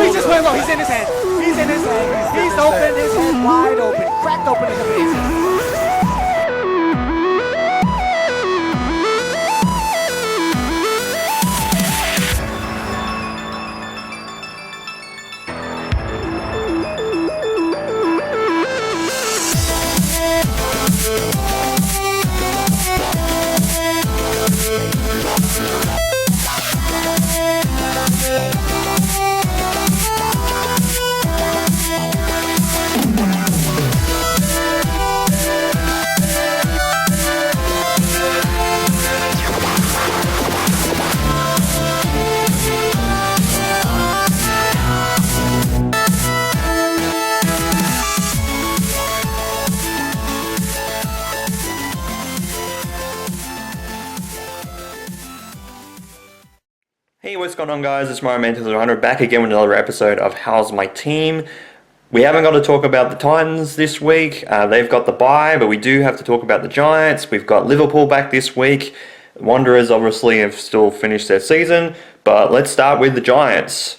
he just went low. He's in his head. He's in his head. He's open. His head wide open. Cracked open in the face. Hey, what's going on, guys? It's Mario Man 100 back again with another episode of How's My Team. We haven't got to talk about the Titans this week. They've got the bye, but we do have to talk about the Giants. We've got Liverpool back this week. Wanderers obviously have still finished their season, but let's start with the Giants.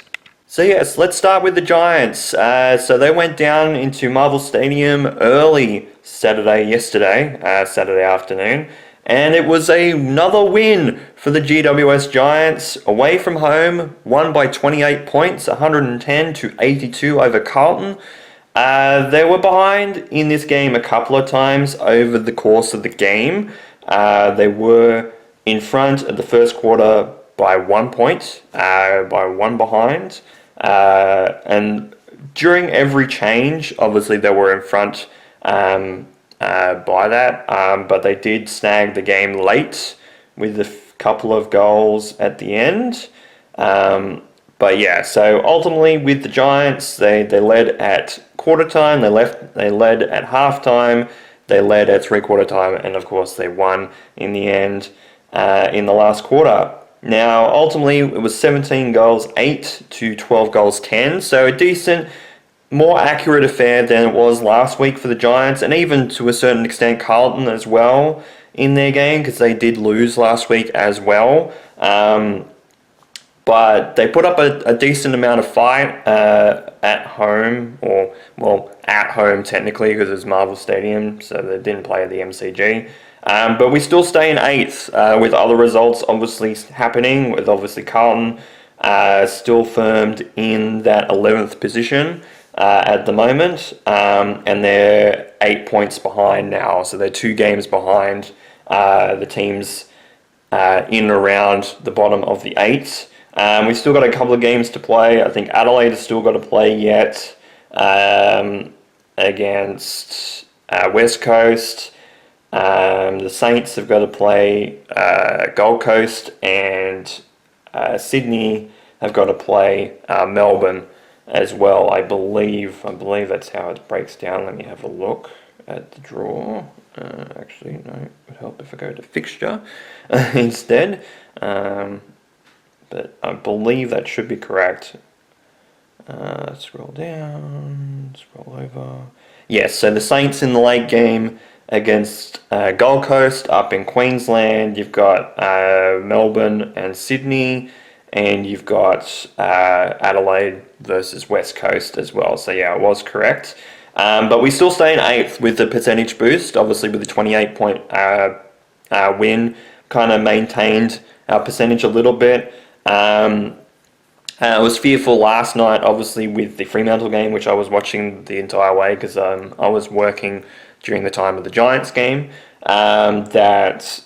So yes, let's start with the Giants. So they went down into Marvel Stadium early Saturday afternoon. And it was another win for the GWS Giants. Away from home, won by 28 points, 110-82 over Carlton. They were behind in this game a couple of times over the course of the game. They were in front at the first quarter by 1 point, by one behind. And during every change, obviously they were in front by that, but they did snag the game late with a couple of goals at the end. But yeah, so ultimately with the Giants, they led at quarter time, they led at half time, they led at 3/4 time, and of course they won in the end in the last quarter. Now ultimately it was 17 goals 8 to 12 goals 10, so a decent, more accurate affair than it was last week for the Giants, and even to a certain extent Carlton as well in their game, because they did lose last week as well. But they put up a decent amount of fight at home, at home technically, because it's Marvel Stadium, so they didn't play at the MCG. But we still stay in 8th with other results obviously happening, with obviously Carlton still firmed in that 11th position at the moment, and they're 8 points behind now, so they're 2 games behind the teams in and around the bottom of the 8. We've still got a couple of games to play. I think Adelaide has still got to play yet against West Coast. The Saints have got to play Gold Coast, and Sydney have got to play Melbourne as well, I believe that's how it breaks down. Let me have a look at the draw. Actually, no, it would help if I go to fixture instead. But I believe that should be correct. Scroll down, scroll over. Yes, so the Saints in the late game against Gold Coast up in Queensland. You've got Melbourne and Sydney, and you've got Adelaide versus West Coast as well. So yeah, I was correct. But we still stay in 8th with the percentage boost. Obviously with the 28-point win, kind of maintained our percentage a little bit. I was fearful last night, obviously, with the Fremantle game, which I was watching the entire way because I was working during the time of the Giants game, that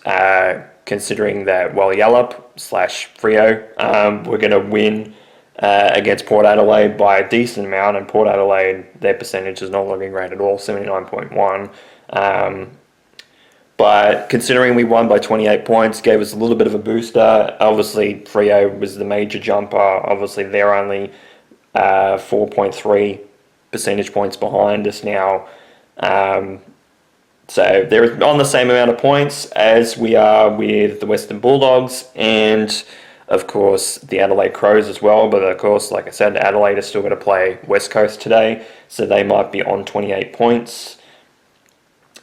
considering that Walyalup / Freo were going to win against Port Adelaide by a decent amount, and Port Adelaide, their percentage is not looking great at all, 79.1. But considering we won by 28 points, gave us a little bit of a booster. Obviously, Freo was the major jumper. Obviously, they're only 4.3 percentage points behind us now. So they're on the same amount of points as we are with the Western Bulldogs and, of course, the Adelaide Crows as well. But, of course, like I said, Adelaide is still going to play West Coast today, so they might be on 28 points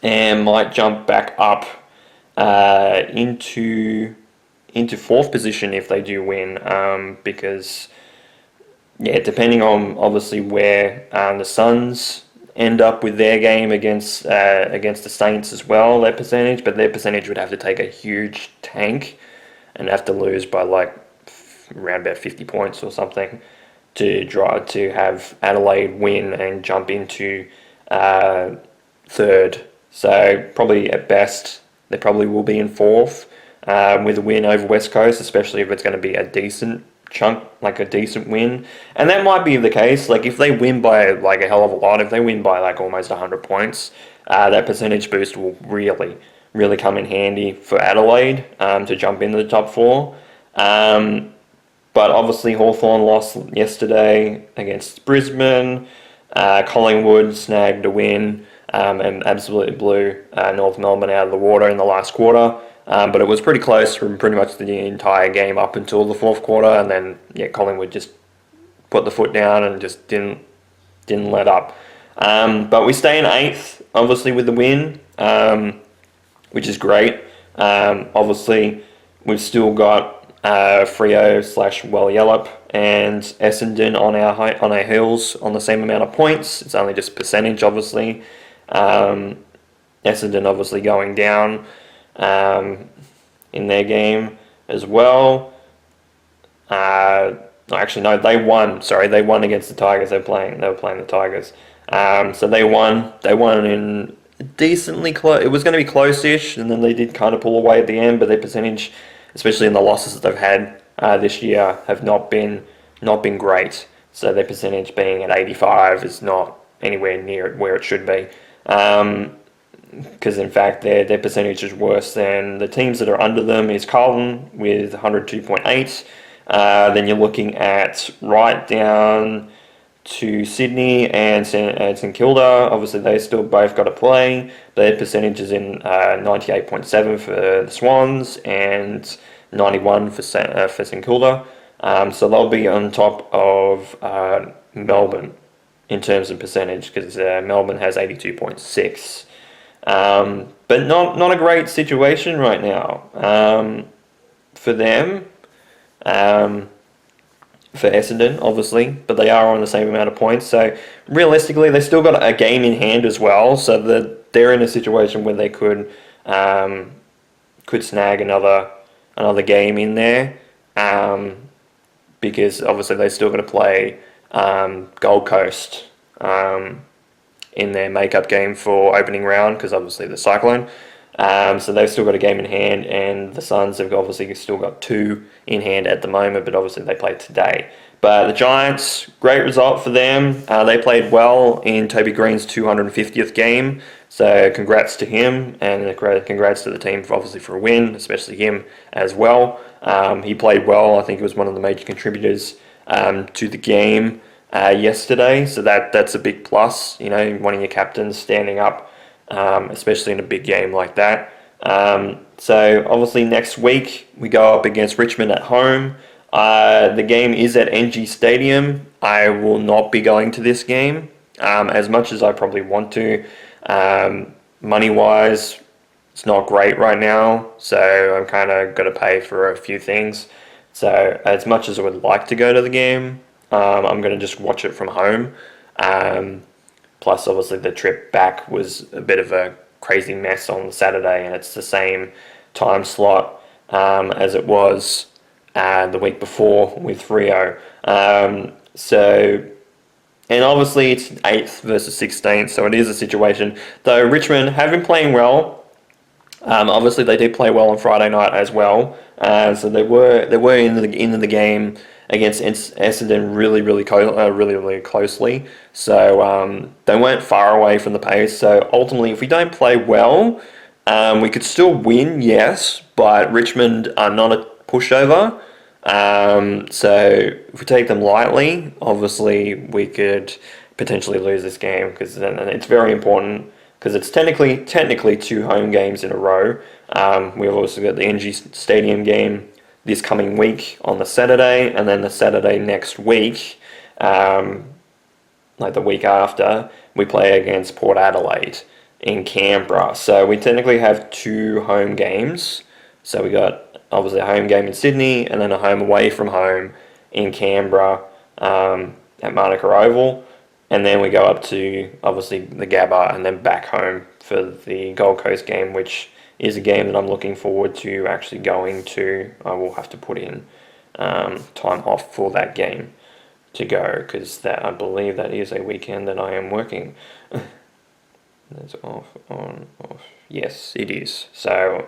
and might jump back up into 4th position if they do win, because yeah, depending on obviously where the Suns end up with their game against the Saints as well, their percentage, but their percentage would have to take a huge tank and have to lose by like around about 50 points or something to have Adelaide win and jump into third. So probably at best they probably will be in fourth with a win over West Coast, especially if it's going to be a decent chunk, like a decent win. And that might be the case. Like if they win by like a hell of a lot, if they win by like almost 100 points, that percentage boost will really come in handy for Adelaide to jump into the top four. But obviously Hawthorn lost yesterday against Brisbane. Collingwood snagged a win and absolutely blew North Melbourne out of the water in the last quarter. But it was pretty close from pretty much the entire game up until the fourth quarter, and then Collingwood just put the foot down and just didn't let up. But we stay in eighth, obviously with the win, which is great. Obviously, we've still got Freo / Wellyallop and Essendon on our heels on the same amount of points. It's only just percentage, obviously. Essendon obviously going down in their game as well. Actually, no, they won. Sorry, they won against the Tigers. They were playing the Tigers. So they won. They won in decently close. It was going to be close-ish, and then they did kind of pull away at the end. But their percentage, especially in the losses that they've had this year, have not been great. So their percentage being at 85 is not anywhere near where it should be. Because in fact their percentage is worse than the teams that are under them is Carlton with 102.8. Then you're looking at right down to Sydney and St Kilda. Obviously they still both got to play. Their percentage is in 98.7 for the Swans and 91 for St Kilda. So they'll be on top of Melbourne in terms of percentage, because Melbourne has 82.6. But not a great situation right now for them, for Essendon, obviously, but they are on the same amount of points. So realistically, they still got a game in hand as well, so that they're in a situation where they could snag another game in there, because obviously they still got to play Gold Coast in their make-up game for opening round, because obviously the Cyclone. So they've still got a game in hand, and the Suns have obviously still got two in hand at the moment, but obviously they played today. But the Giants, great result for them. They played well in Toby Green's 250th game, so congrats to him, and congrats to the team obviously for a win, especially him as well. He played well. I think he was one of the major contributors to the game yesterday, so that's a big plus. You know, one of your captains standing up, especially in a big game like that. So obviously next week we go up against Richmond at home. The game is at NG Stadium. I will not be going to this game as much as I probably want to. Money-wise, it's not great right now, so I'm kind of going to pay for a few things. So as much as I would like to go to the game, I'm going to just watch it from home. Plus, obviously, the trip back was a bit of a crazy mess on Saturday, and it's the same time slot as it was the week before with Freo. And obviously it's 8th versus 16th, so it is a situation. Though Richmond have been playing well. Obviously they did play well on Friday night as well. So they were into the game against Essendon really closely. So they weren't far away from the pace. So ultimately, if we don't play well, we could still win, yes, but Richmond are not a pushover. So if we take them lightly, obviously we could potentially lose this game, because it's very important, because it's technically two home games in a row. We've also got the NG Stadium game this coming week on the Saturday, and then the Saturday next week, like the week after, we play against Port Adelaide in Canberra. So we technically have two home games. So we got obviously a home game in Sydney, and then a home away from home in Canberra at Manuka Oval. And then we go up to, obviously, the Gabba and then back home for the Gold Coast game, which is a game that I'm looking forward to actually going to. I will have to put in time off for that game to go, because that I believe that is a weekend that I am working. That's off, on, off. Yes, it is. So,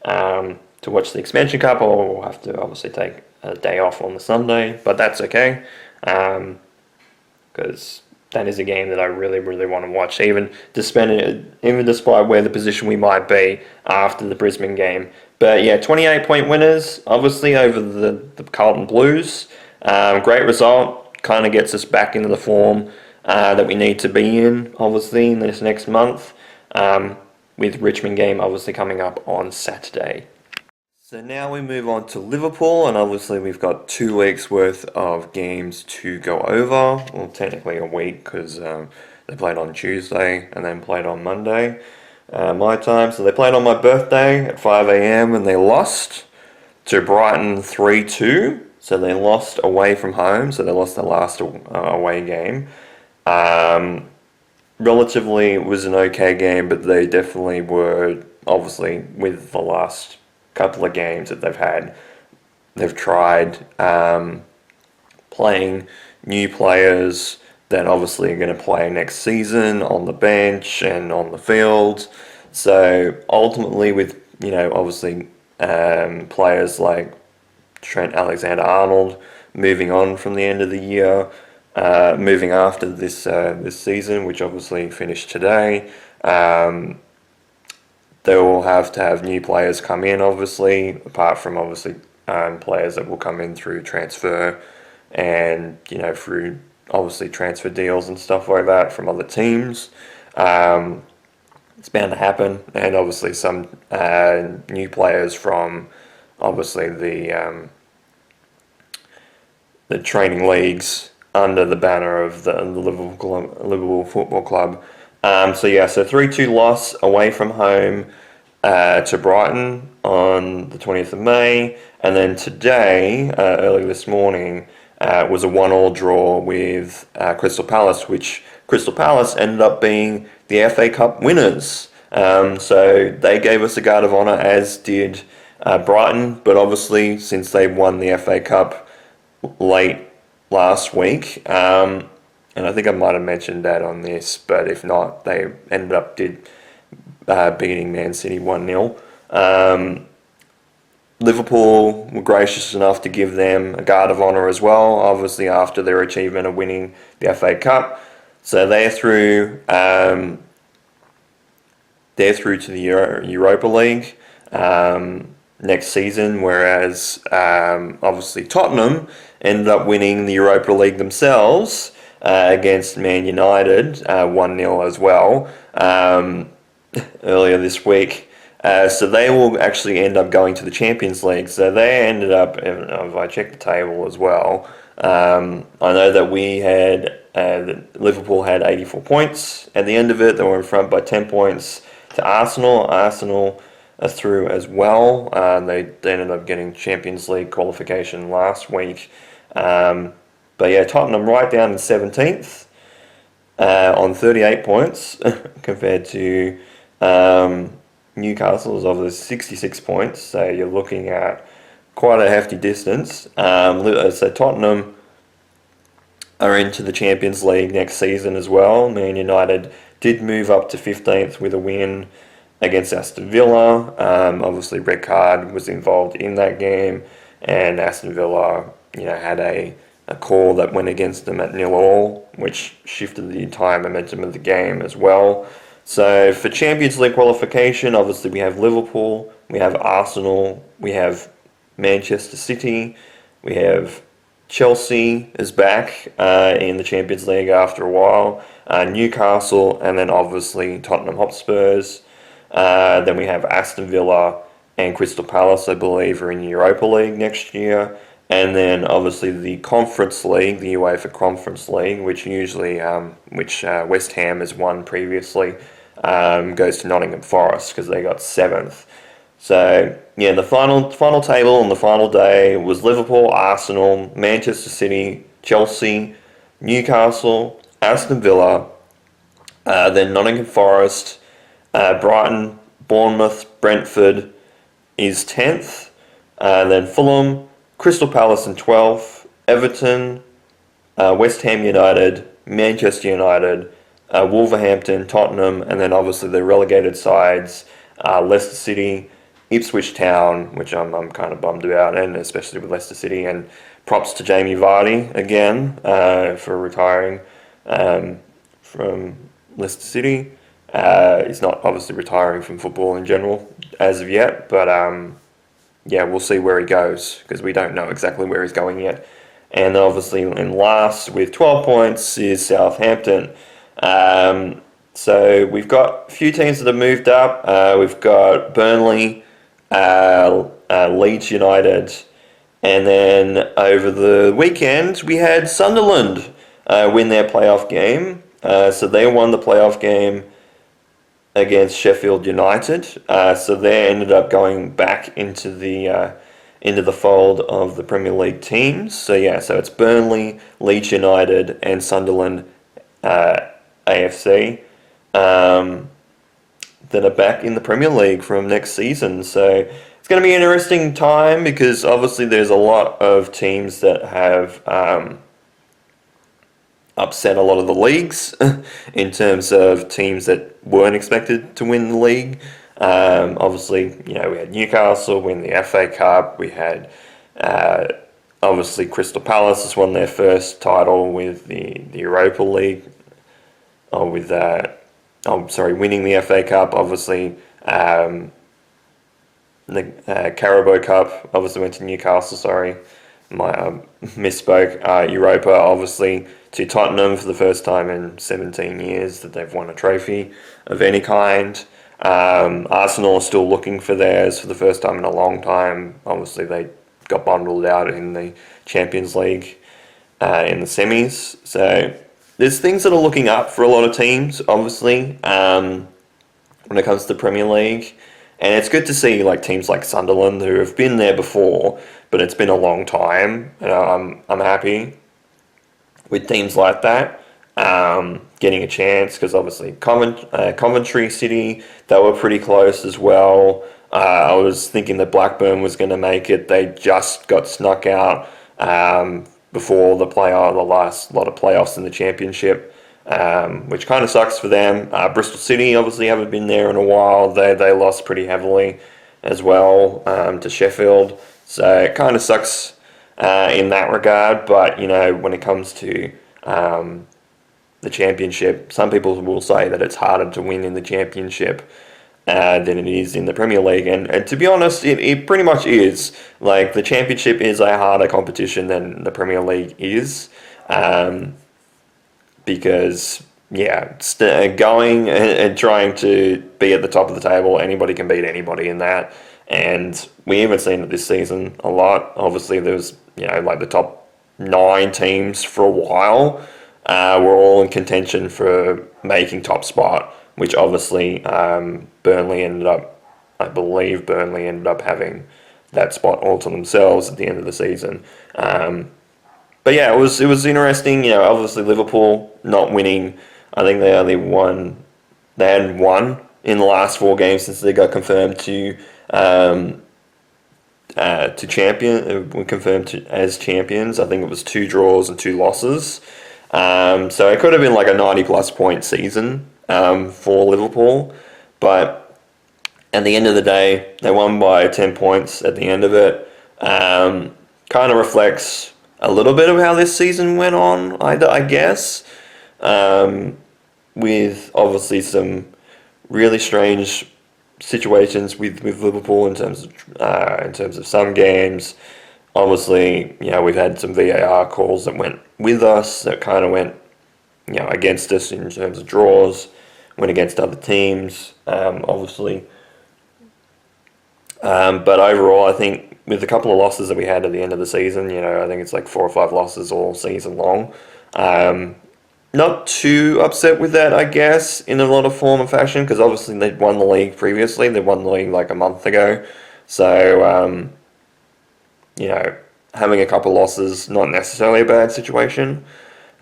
to watch the Expansion Cup, I'll have to obviously take a day off on the Sunday, but that's okay, because that is a game that I really, really want to watch, even despite where the position we might be after the Brisbane game. But yeah, 28-point winners, obviously, over the Carlton Blues. Great result, kind of gets us back into the form that we need to be in, obviously, in this next month, with Richmond game obviously coming up on Saturday. So now we move on to Liverpool, and obviously we've got 2 weeks worth of games to go over. Well, technically a week, because they played on Tuesday and then played on Monday, my time. So they played on my birthday at 5 a.m. and they lost to Brighton 3-2. So they lost away from home, so they lost their last away game. Relatively, it was an okay game, but they definitely were, obviously, with the last couple of games that they've tried playing new players that obviously are going to play next season on the bench and on the field. So ultimately, with obviously players like Trent Alexander-Arnold moving on from the end of the year, moving after this season, which obviously finished today. They will have to have new players come in, obviously, apart from obviously players that will come in through transfer and through obviously transfer deals and stuff like that from other teams. It's bound to happen, and obviously some new players from obviously the training leagues under the banner of the Liverpool Football Club. So 3-2 loss away from home to Brighton on the 20th of May, and then today, early this morning, was a 1-1 draw with Crystal Palace, which Crystal Palace ended up being the FA Cup winners. So they gave us a guard of honour, as did Brighton, but obviously since they won the FA Cup late last week, and I think I might have mentioned that on this, but if not, they ended up beating Man City 1-0. Liverpool were gracious enough to give them a guard of honour as well, obviously after their achievement of winning the FA Cup. So they're through to the Europa League next season, whereas obviously Tottenham ended up winning the Europa League themselves against Man United 1-0 as well earlier this week. So they will actually end up going to the Champions League. So they ended up, if I check the table as well, I know that Liverpool had 84 points. At the end of it, they were in front by 10 points to Arsenal. Arsenal are through as well. They ended up getting Champions League qualification last week. But yeah, Tottenham right down in 17th on 38 points compared to Newcastle's of the 66 points. So you're looking at quite a hefty distance. So Tottenham are into the Champions League next season as well. Man United did move up to 15th with a win against Aston Villa. Obviously, red card was involved in that game, and Aston Villa, had a call that went against them at 0-0, which shifted the entire momentum of the game as well. So for Champions League qualification, obviously we have Liverpool, we have Arsenal, we have Manchester City, we have Chelsea is back in the Champions League after a while, Newcastle, and then obviously Tottenham Hotspurs. Then we have Aston Villa and Crystal Palace, I believe, are in the Europa League next year. And then obviously the Conference League, the UEFA Conference League, which usually, West Ham has won previously, goes to Nottingham Forest because they got 7th. So yeah, the final table on the final day was Liverpool, Arsenal, Manchester City, Chelsea, Newcastle, Aston Villa, then Nottingham Forest, Brighton, Bournemouth, Brentford is 10th, then Fulham, Crystal Palace in 12th, Everton, West Ham United, Manchester United, Wolverhampton, Tottenham, and then obviously the relegated sides, Leicester City, Ipswich Town, which I'm kind of bummed about, and especially with Leicester City, and props to Jamie Vardy again for retiring from Leicester City. He's not obviously retiring from football in general as of yet, but yeah, we'll see where he goes because we don't know exactly where he's going yet. And obviously in last with 12 points is Southampton. So we've got a few teams that have moved up. We've got Burnley, Leeds United, and then over the weekend we had Sunderland win their playoff game. So they won the playoff game against Sheffield United. So they ended up going back into the fold of the Premier League teams. So yeah, so it's Burnley, Leeds United, and Sunderland AFC that are back in the Premier League from next season. So it's going to be an interesting time because obviously there's a lot of teams that have upset a lot of the leagues in terms of teams that weren't expected to win the league. Obviously, we had Newcastle win the FA Cup. We had obviously Crystal Palace has won their first title with the Europa League, winning the FA Cup. Obviously, the Carabao Cup obviously went to Newcastle. Sorry, misspoke. Europa obviously to Tottenham for the first time in 17 years that they've won a trophy of any kind. Arsenal are still looking for theirs for the first time in a long time. Obviously, they got bundled out in the Champions League in the semis. So there's things that are looking up for a lot of teams, obviously, when it comes to the Premier League. And it's good to see teams like Sunderland who have been there before, but it's been a long time. And I'm happy with teams like that getting a chance because obviously Coventry City, they were pretty close as well. I was thinking that Blackburn was going to make it. They just got snuck out before the last lot of playoffs in the Championship, which kind of sucks for them. Bristol City obviously haven't been there in a while. They lost pretty heavily as well to Sheffield. So it kind of sucks in that regard. But, when it comes to the Championship, some people will say that it's harder to win in the Championship than it is in the Premier League. And to be honest, it pretty much is. The Championship is a harder competition than the Premier League is. Because, going and trying to be at the top of the table, anybody can beat anybody in that. And we haven't seen it this season a lot. Obviously, there's, the top 9 teams for a while were all in contention for making top spot, which obviously Burnley ended up having that spot all to themselves at the end of the season. But yeah, it was interesting. Obviously Liverpool not winning. I think they had won in the last 4 games since they got confirmed to as champions. I think it was 2 draws and 2 losses. So it could have been a 90+ point season for Liverpool, but at the end of the day, they won by 10 points at the end of it. Kind of reflects a little bit of how this season went on, I guess, with obviously some really strange situations with Liverpool in terms of some games. Obviously, we've had some VAR calls that went with us, that kind of went, against us in terms of draws, went against other teams, obviously. But overall, I think with a couple of losses that we had at the end of the season, I think it's 4 or 5 losses all season long. Not too upset with that, I guess, in a lot of form and fashion, because obviously they'd won the league previously. They won the league a month ago. So, having a couple losses, not necessarily a bad situation.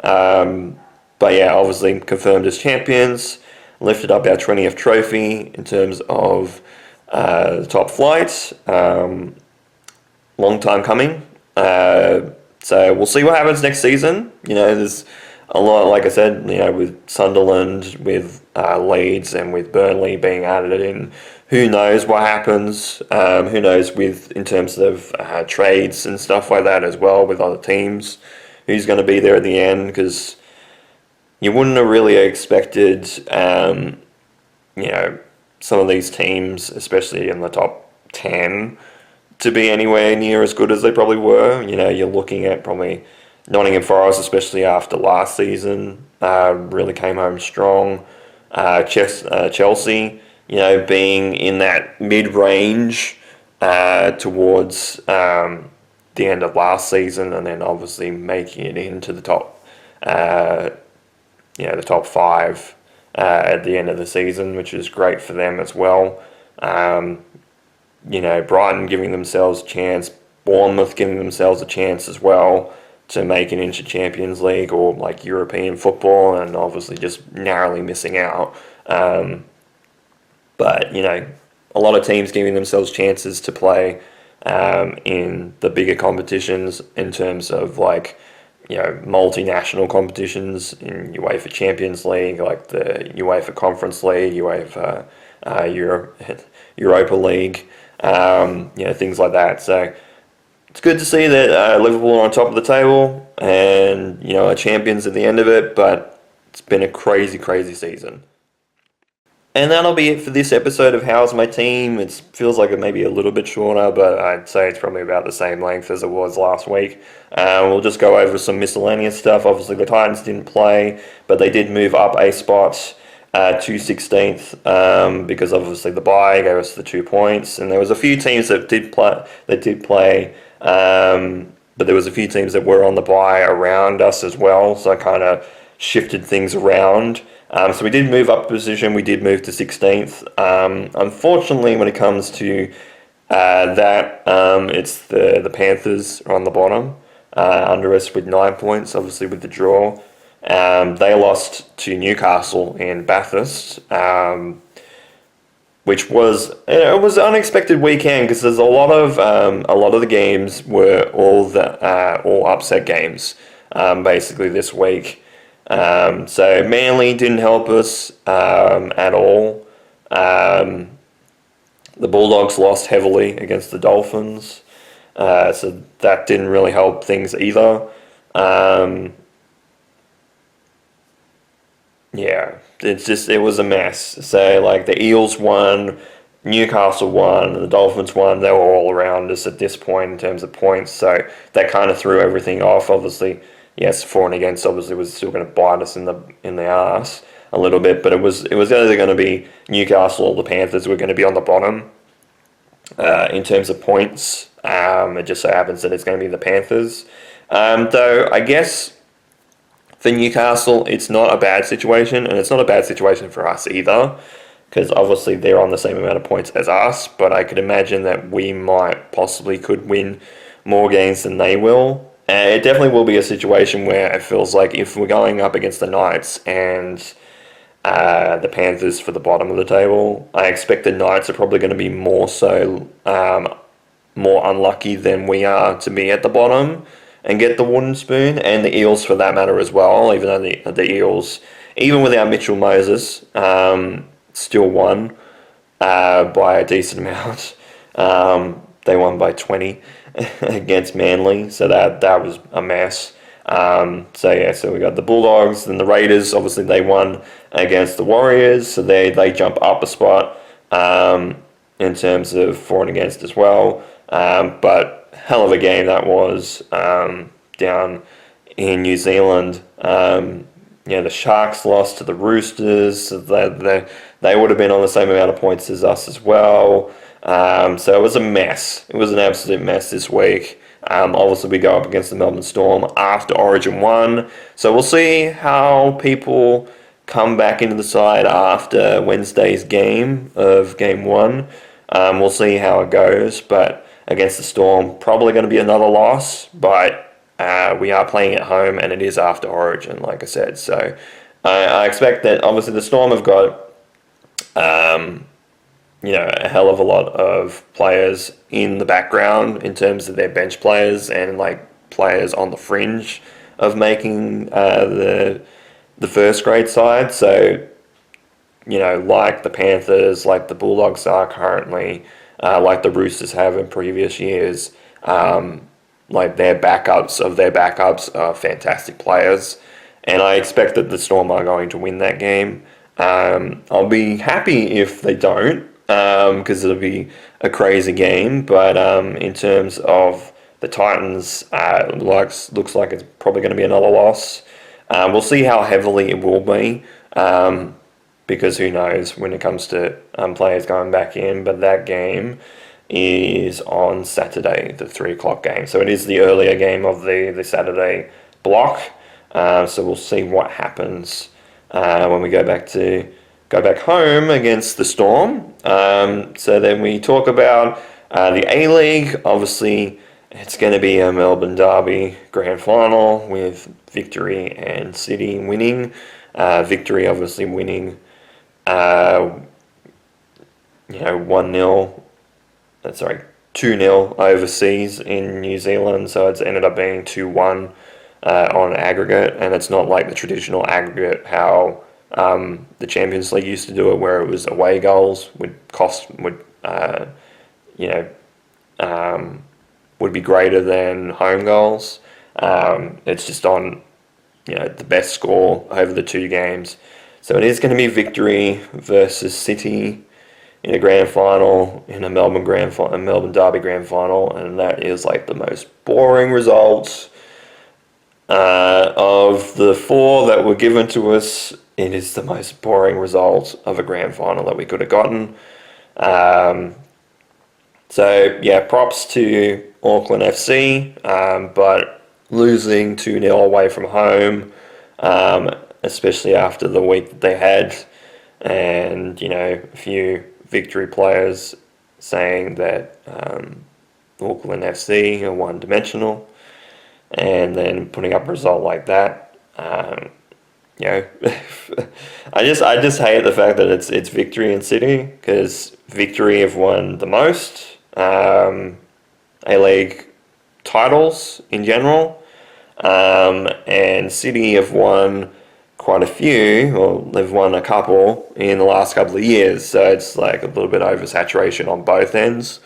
But yeah, obviously confirmed as champions, lifted up our 20th trophy in terms of the top flight. Long time coming. So we'll see what happens next season. There's a lot, like I said, with Sunderland, with Leeds, and with Burnley being added in. Who knows what happens? Who knows in terms of trades and stuff like that as well with other teams. Who's going to be there at the end? Because you wouldn't have really expected, some of these teams, especially in the top 10, to be anywhere near as good as they probably were. You're looking at probably Nottingham Forest, especially after last season, really came home strong. Chelsea, being in that mid-range towards the end of last season, and then obviously making it into the top, the top five at the end of the season, which is great for them as well. Brighton giving themselves a chance, Bournemouth giving themselves a chance as well to make it into Champions League or like European football, and obviously just narrowly missing out. But a lot of teams giving themselves chances to play in the bigger competitions in terms of multinational competitions in UEFA Champions League, like the UEFA Conference League, UEFA Europa League, things like that. So it's good to see that Liverpool are on top of the table and are champions at the end of it. But it's been a crazy, crazy season. And that'll be it for this episode of How's My Team. It feels like it may be a little bit shorter, but I'd say it's probably about the same length as it was last week. We'll just go over some miscellaneous stuff. Obviously, the Titans didn't play, but they did move up a spot to 16th because obviously the bye gave us the 2 points. And there was a few teams that did play, but there was a few teams that were on the bye around us as well, so I kind of shifted things around. So we did move up a position. We did move to 16th. Unfortunately, when it comes to that, it's the Panthers are on the bottom under us with 9 points, obviously with the draw. They lost to Newcastle in Bathurst, which was it was an unexpected weekend because there's a lot of the games were all upset games basically this week. So Manly didn't help us at all. The Bulldogs lost heavily against the Dolphins, so that didn't really help things either. It was a mess. So the Eels won, Newcastle won, the Dolphins won. They were all around us at this point in terms of points, so that kind of threw everything off. Obviously, yes, for and against obviously was still going to bite us in the arse a little bit, but it was either going to be Newcastle or the Panthers were going to be on the bottom in terms of points. It just so happens that it's going to be the Panthers. Though I guess for Newcastle, it's not a bad situation, and it's not a bad situation for us either, because obviously they're on the same amount of points as us, but I could imagine that we could win more games than they will. And it definitely will be a situation where it feels like if we're going up against the Knights and the Panthers for the bottom of the table, I expect the Knights are probably going to be more unlucky than we are to be at the bottom and get the wooden spoon, and the Eels for that matter as well, even though the Eels, even without Mitchell Moses, still won by a decent amount. They won by 20 against Manly, so that was a mess. So we got the Bulldogs and the Raiders. Obviously, they won against the Warriors, so they jump up a spot in terms of for and against as well. But hell of a game that was down in New Zealand. The Sharks lost to the Roosters, so they would have been on the same amount of points as us as well. So it was a mess. It was an absolute mess this week. Obviously, we go up against the Melbourne Storm after Origin 1. So we'll see how people come back into the side after Wednesday's game of Game 1. We'll see how it goes. But against the Storm. Probably going to be another loss, but we are playing at home, and it is after Origin, like I said. So I expect that obviously the Storm have got a hell of a lot of players in the background in terms of their bench players and like players on the fringe of making the first grade side. So like the Panthers, like the Bulldogs are currently, like the Roosters have in previous years, like their backups of their backups are fantastic players, and I expect that the Storm are going to win that game. I'll be happy if they don't, because it'll be a crazy game. But in terms of the Titans, looks like it's probably going to be another loss. We'll see how heavily it will be, because who knows when it comes to players going back in. But that game is on Saturday, the 3 o'clock game. So it is the earlier game of the Saturday block. So we'll see what happens when we go back home against the Storm. So then we talk about the A-League. Obviously, it's going to be a Melbourne Derby grand final with Victory and City winning. Victory obviously winning 1-0, 2-0 overseas in New Zealand. So it's ended up being 2-1 on aggregate, and it's not like the traditional aggregate how the Champions League used to do it, where it was away goals would be greater than home goals. It's just on the best score over the 2 games. So it is going to be Victory versus City in a grand final, in a Melbourne Derby grand final, and that is like the most boring result of the 4 that were given to us. It is the most boring result of a grand final that we could have gotten. So yeah, props to Auckland FC, but losing 2-0 away from home, especially after the week that they had, and a few Victory players saying that Auckland FC are one-dimensional, and then putting up a result like that. I just hate the fact that it's Victory and City, because Victory have won the most A-League titles in general, and City have won quite a few, or they've won a couple in the last couple of years, so it's like a little bit oversaturation on both ends.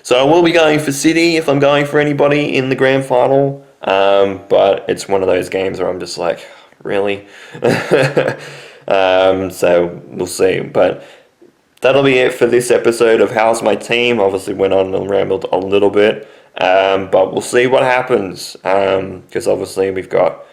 So I will be going for City if I'm going for anybody in the grand final, but it's one of those games where I'm just like, really? So we'll see. But that'll be it for this episode of How's My Team. Obviously went on and rambled a little bit, but we'll see what happens, because obviously we've got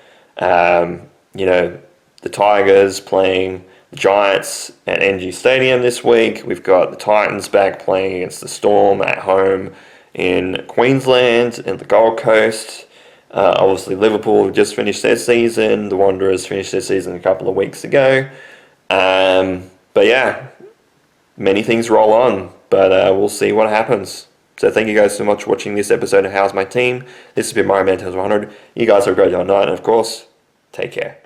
the Tigers playing the Giants at NG Stadium this week. We've got the Titans back playing against the Storm at home in Queensland and the Gold Coast. Obviously Liverpool have just finished their season. The Wanderers finished their season a couple of weeks ago. But yeah, many things roll on, but we'll see what happens. So thank you guys so much for watching this episode of How's My Team. This has been Mario Man 100. You guys have a great night, and of course, take care.